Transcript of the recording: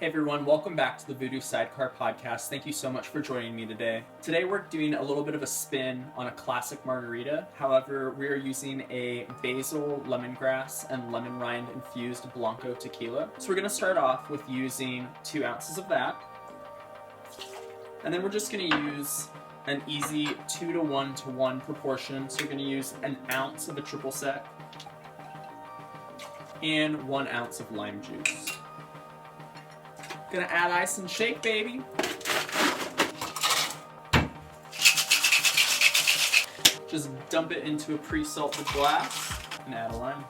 Hey everyone, welcome back to the Voodoo Sidecar podcast. Thank you so much for joining me today. Today we're doing a little bit of a spin on a classic margarita. However, we are using a basil, lemongrass, and lemon rind infused Blanco tequila. So we're going to start off with using 2 ounces of that. And then we're just going to use an easy 2:1:1 proportion. So we're going to use an ounce of a triple sec and 1 ounce of lime juice. Gonna add ice and shake, baby. Just dump it into a pre-salted glass and add a lime.